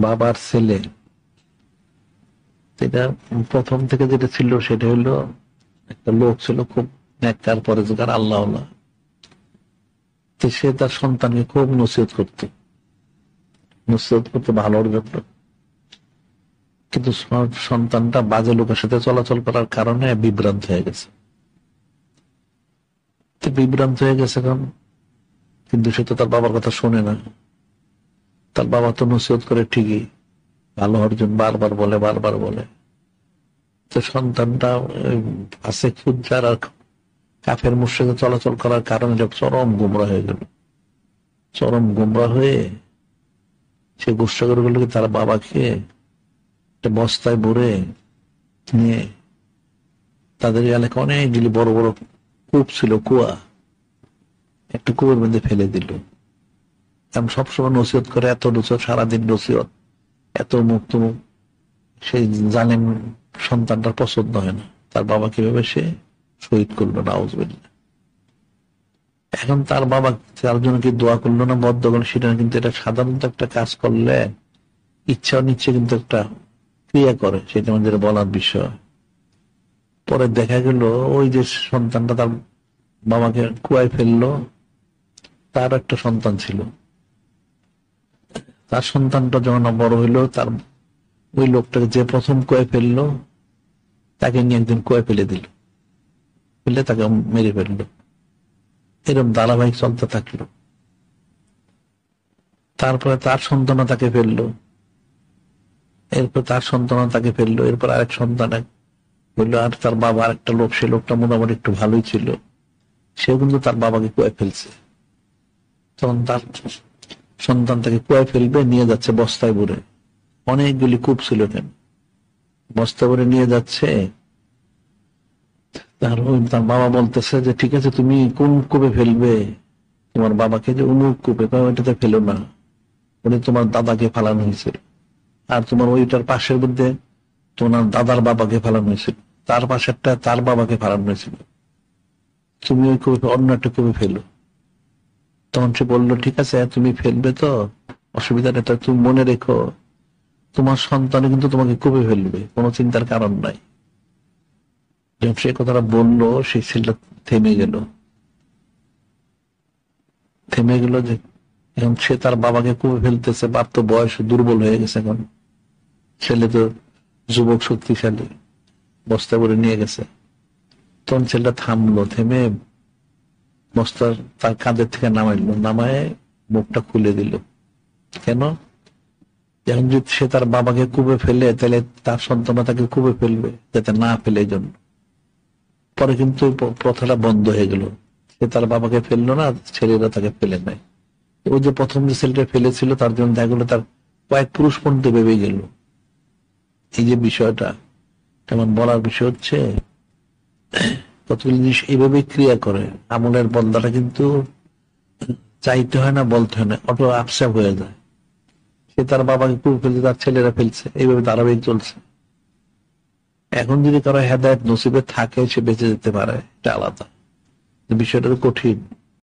বাবার ছেলে, এটা প্রথম থেকে যেটা ছিল সেটা হলো একটা লোক ছিল খুব নেককার পরেজগার আল্লাহওয়ালা। তো সে তার সন্তানকে খুব নসিহত করতে ভালোর জন্য। কিন্তু সন্তানটা বাজে লোকের সাথে চলাচল করার কারণে বিভ্রান্ত হয়ে গেছে। বিভ্রান্ত হয়ে গেছে এখন, কিন্তু সে তো তার বাবার কথা শোনে না। তার বাবা তো নসিহত করে ঠিকই, ভালো হওয়ার জন্য বারবার বলে। তো সন্তানটা আছে খুঁজার আর কাফের মুশরিকের চলাচল করার কারণে চরম গুমরা হয়ে গেল। চরম গুমরা হয়ে সে গুসা করে গেল তার বাবাকে একটা বস্তায় ভরে নিয়ে তাদের এলাকা অনেকগুলি বড় বড় কূপ ছিল, কুয়া, একটা কুয়োর মধ্যে ফেলে দিল। কারণ সবসময় নসিহত করে, এত নসিহত, সারাদিন নসিহত, এত মুক্ত মুখ, সেই জানেন সন্তানটার পছন্দ হয় না। তার বাবা কিভাবে সে শহীদ করলো, নাউজুবিল্লাহ। এখন তার বাবা তার জন্য কি দোয়া করলো না বদ্ধ করলো সেটা, কিন্তু এটা সাধারণত একটা কাজ করলে ইচ্ছা নিচ্ছে কিন্তু একটা ক্রিয়া করে, সেটা আমাদের বলার বিষয়। পরে দেখা গেল ওই যে সন্তানটা তার বাবাকে কুয়ায় ফেললো, তার একটা সন্তান ছিল। তার সন্তানটা যখন বড় হইলো, তার ওই লোকটাকে যে প্রথম কুয়ায় ফেললো তাকে নিয়ে একদিন কুয়ায় ফেলে দিল, ফেলে তাকে মেরে ফেললো। এরকম ধারাবাহিক চলতে থাকলো। তারপরে তার সন্তানও তাকে ফেললো, এরপর তার সন্তানও তাকে ফেললো, এরপর আরেক সন্তান বললো। আর তার বাবা আরেকটা লোক, সে লোকটা মোটামুটি একটু ভালোই ছিল, সেও কিন্তু তার বাবাকে কুয়ায় ফেলছে। তখন তার সন্তান তাকে কুয়ায় ফেলবে, নিয়ে যাচ্ছে বস্তায় ভরে, অনেকগুলি কূপ ছিল কেন, বস্তা ভরে নিয়ে যাচ্ছে। তার বাবা বলতেছে যে ঠিক আছে তুমি কোন কূপে ফেলবে তোমার বাবাকে, যে অমুক কূপে। ওইটাতে ফেলো না, উনি তোমার দাদাকে ফেলানো হয়েছিল। আর তোমার ওইটার পাশের মধ্যে তোমার দাদার বাবাকে ফেলানো হয়েছিল, তার পাশেরটা তার বাবাকে ফেলানো হয়েছিল, তুমি ওই কূপে অন্য একটা কূপে ফেলো। তখন সে বললো ঠিক আছে তুমি ফেলবে তো, অসুবিধা নেই, তুমি মনে রেখো তোমার সন্তান কিন্তু তোমাকে কূপে ফেলবে, কোনো চিন্তার কারণ নাই। যখন সে কথাটা বললো, সেই ছেলেটা থেমে গেল যে এখন সে তার বাবাকে কূপে ফেলতেছে। বাপ তো বয়স দুর্বল হয়ে গেছে, এখন ছেলে তো যুবক শক্তিশালী, বস্তা করে নিয়ে গেছে। তখন ছেলেটা থামলো, থেমে বস্তা তার কাঁধের থেকে নামাইলো, নামায় মুখটা খুলে দিল। কেন? এখন যদি সে তার বাবাকে কূপে ফেলে তাহলে তার সন্তান তাকে কূপে ফেলবে, যাতে না ফেলে। এই জন্য পরে কিন্তু প্রথাটা বন্ধ হয়ে গেল, সে তার বাবাকে ফেললো না, ছেলেরা তাকে ফেলে নাই। ওই যে প্রথম যে ছেলেটা ফেলেছিল তার জন্য দেখা গেলো তার কয়েক পুরুষ পর্যন্ত ভেবে গেল। এই যে বিষয়টা তেমন বলার বিষয় হচ্ছে, কতগুলি জিনিস এইভাবে ক্রিয়া করে। আমলের বন্দাটা কিন্তু চাইতে হয় না, বলতে হয় না, অটো আপসাপ হয়ে যায়। সে তার বাবাকে কূপে ফেলছে, তার ছেলেরা ফেলছে, এইভাবে ধারাবাহিক চলছে। এখন যদি কারো হেদায়েত নসিবে থাকে সে বেঁচে যেতে পারে, এটা আলাদা, বিষয়টা তো কঠিন।